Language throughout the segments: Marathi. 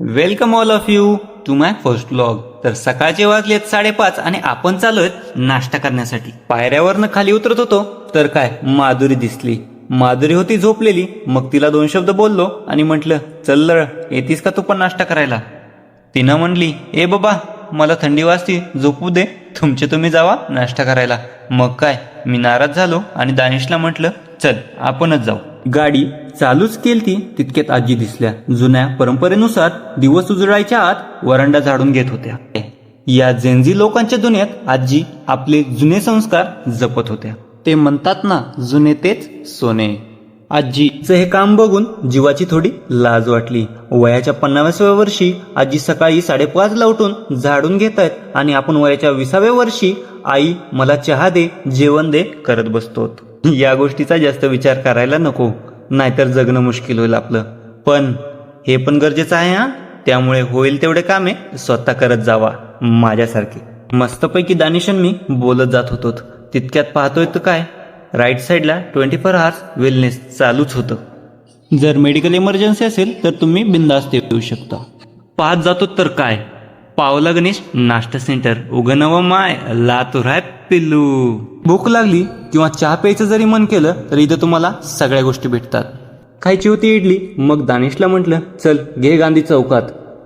Welcome all of you to my first vlog. तर सकाळचे वाजलेत 5:30 आणि आपण चाललोय नाश्ता करण्यासाठी. पायऱ्यावरनं खाली उतरत होतो तर काय माधुरी दिसली. माधुरी होती झोपलेली. मग तिला 2 शब्द बोललो आणि म्हटलं, चल लळ, येतीस का तू पण नाश्ता करायला. तिनं म्हणली, ए बाबा, मला थंडी वाजती, झोपू दे, तुमचे तुम्ही जावा नाश्ता करायला. मग काय मी नाराज झालो आणि दानिशला म्हटलं, चल आपणच जाऊ. गाडी चालूच केलती तितक्यात आजी दिसल्या. जुन्या परंपरेनुसार दिवस उजळायच्या आत वरांडा झाडून घेत होत्या. या जेनझी लोकांच्या दुनियेत आजी आपले जुने संस्कार जपत होत्या. ते म्हणतात ना, जुने तेच सोने. आजीचं हे काम बघून जीवाची थोडी लाज वाटली. वयाच्या 50व्या वर्षी आजी सकाळी 5:30ला उठून झाडून घेत आहेत आणि आपण वयाच्या 20व्या वर्षी आई मला चहा दे, जेवण दे करत बसतो. या गोष्टीचा जास्त विचार करायला नको, नाहीतर जगणं मुश्किल होईल आपलं. पण हे पण गरजेचं आहे हा. त्यामुळे होईल तेवढे कामे स्वतः करत जावा माझ्यासारखे. मस्तपैकी दानिशन मी बोलत जात होतो. तितक्यात पाहतोय तर काय, राईट साईडला 24 आवर्स वेलनेस चालूच होतं. जर मेडिकल इमर्जन्सी असेल तर तुम्ही बिंदास्त येऊ शकता. पाहत जातो तर काय, पावला गणेश नाश्ता सेंटर, उगनव माय लातूर आहे पिल्लू. भूक लागली किंवा चहा प्यायचं जरी मन केलं तर इथं तुम्हाला सगळ्या गोष्टी भेटतात. खायची होती इडली. मग दानिशला म्हटलं, चल घे गांधी चौकात.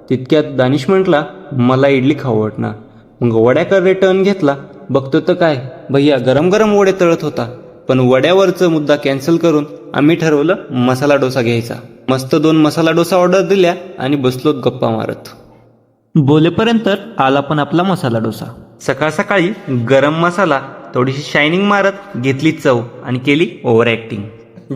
तितक्यात दानिश म्हटला, मला इडली खाऊ वाटणार. मग वड्याकडे टर्न घेतला. बघतो तर काय, भैया गरम गरम वडे तळत होता. पण वड्यावरचं मुद्दा कॅन्सल करून आम्ही ठरवलं मसाला डोसा घ्यायचा. मस्त 2 मसाला डोसा ऑर्डर दिल्या आणि बसलो गप्पा मारत. बोलेपर्यंत आला पण आपला मसाला डोसा. सकाळ सकाळी गरम मसाला थोडीशी शायनिंग मारत घेतली चव आणि केली ओव्हर ऍक्टिंग.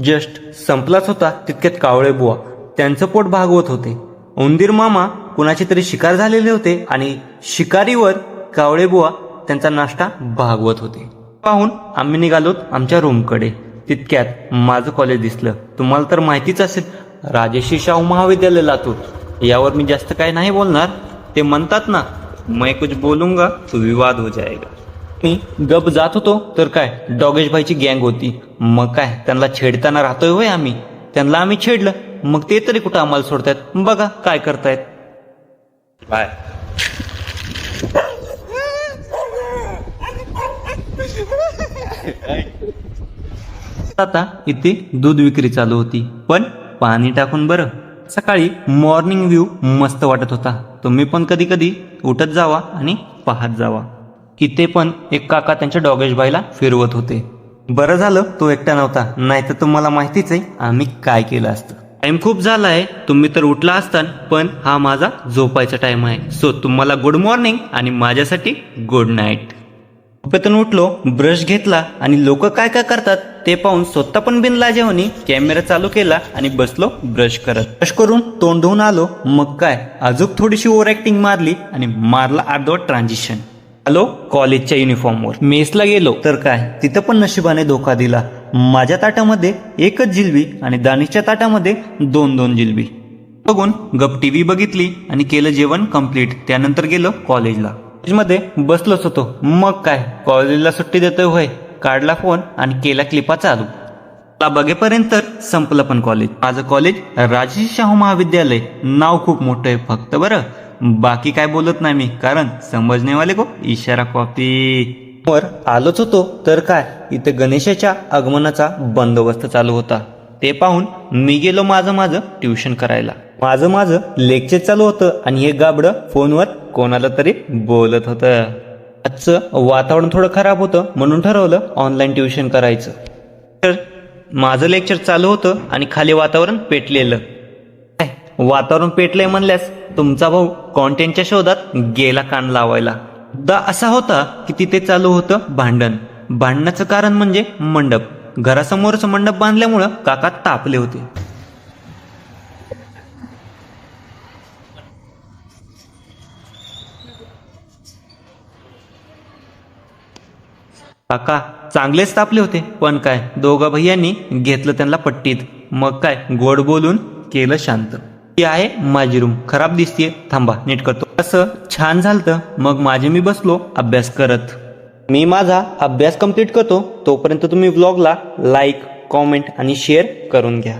जस्ट संपलाच होता तितक्यात कावळे बुवा त्यांचं पोट भागवत होते. उंदीर मामा कुणाची तरी शिकार झालेले होते आणि शिकारीवर कावळे बुवा त्यांचा नाश्ता भागवत होते. पाहून आम्ही निघालो आमच्या रूमकडे. तितक्यात माझं कॉलेज दिसलं. तुम्हाला तर माहितीच असेल, राजश्री शाहू महाविद्यालय लातूर. यावर मी जास्त काही नाही बोलणार. ते म्हणतात ना, मैं कुछ बोलूंगा तो विवाद हो जाएगा. मी गप जात होतो तर काय डॉगेश भाईची गँग होती. मग काय त्यांना छेडताना राहतोय होय आम्ही. त्यांना आम्ही छेडलं, मग ते तरी कुठं आम्हाला सोडतायत. बघा काय करतायत. बाय. आता इथे दूध विक्री चालू होती, पण पाणी टाकून बरं. सकाळी मॉर्निंग व्ह्यू मस्त वाटत होता. तुम्ही पण कधी कधी उठत जावा आणि पाहत जावा. इथे पण एक काका त्यांच्या डॉगेश भाईला फिरवत होते. बरं झालं तो एकटा नव्हता, नाहीतर तुम्हाला माहितीच आहे आम्ही काय केलं असतं. टाइम खूप झाला आहे, तुम्ही तर उठला असता, पण हा माझा झोपायचा टाइम आहे. सो तुम्हाला गुड मॉर्निंग आणि माझ्यासाठी गुड नाईट. झोपेतून उठलो, ब्रश घेतला आणि लोक काय काय करतात ते पाहून स्वतः पण बिनलाजेवणी कॅमेरा चालू केला आणि बसलो ब्रश करत. ब्रश करून तोंड धुवून आलो. मग काय अजून थोडीशी ओव्हर ऍक्टिंग मारली आणि मारला अर्धवट ट्रान्झिशन. आलो कॉलेजच्या युनिफॉर्मवर. मेसला गेलो तर काय तिथं पण नशिबाने धोका दिला. माझ्या ताटामध्ये 1च जिलबी आणि दानिशच्या ताटामध्ये 2-2 जिलबी. बघून गप टीव्ही बघितली आणि केलं जेवण कम्प्लीट. त्यानंतर गेलो कॉलेजला. मध्ये बसलोच होतो. मग काय कॉलेजला सुट्टी देतोय होय, काढला फोन आणि केला क्लिपा चालू. बघेपर्यंत संपलं पण कॉलेज. माझं कॉलेज राजश्री शाहू महाविद्यालय. नाव खूप मोठं आहे फक्त बरं. बाकी काय बोलत नाही मी, कारण समजणे वाले को इशारा कॉपी. वर आलोच होतो तर काय इथे गणेशाच्या आगमनाचा बंदोबस्त चालू होता. ते पाहून मी गेलो माझं ट्युशन करायला. माझं लेक्चर चालू होतं आणि हे गाबडं फोनवर कोणाला तरी बोलत होतं. आजचं वातावरण थोडं खराब होतं म्हणून ठरवलं ऑनलाईन ट्युशन करायचं. तर माझं लेक्चर चालू होतं आणि खाली वातावरण पेटलेलं. वातावरण पेटलंय म्हणल्यास तुमचा भाऊ कॉन्टेंटच्या शोधात गेला कान लावायला. मुद्दा असा होता की तिथे चालू होतं भांडण. भांडणाचं कारण म्हणजे मंडप. घरासमोरच मंडप बांधल्यामुळं काका तापले होते. काका चांगलेच तापले होते, पण काय दोघा भैयांनी घेतलं त्यांना पट्टीत. मग काय गोड बोलून केलं शांत. ही आहे माझी रूम, खराब दिसतीये, थांबा नीट करतो. असं छान झालं. मग माझे मी बसलो अभ्यास करत. मी माझा अभ्यास कंप्लीट करतो तोपर्यंत तुम्ही व्लॉगला लाईक, कॉमेंट आणि शेअर करून घ्या.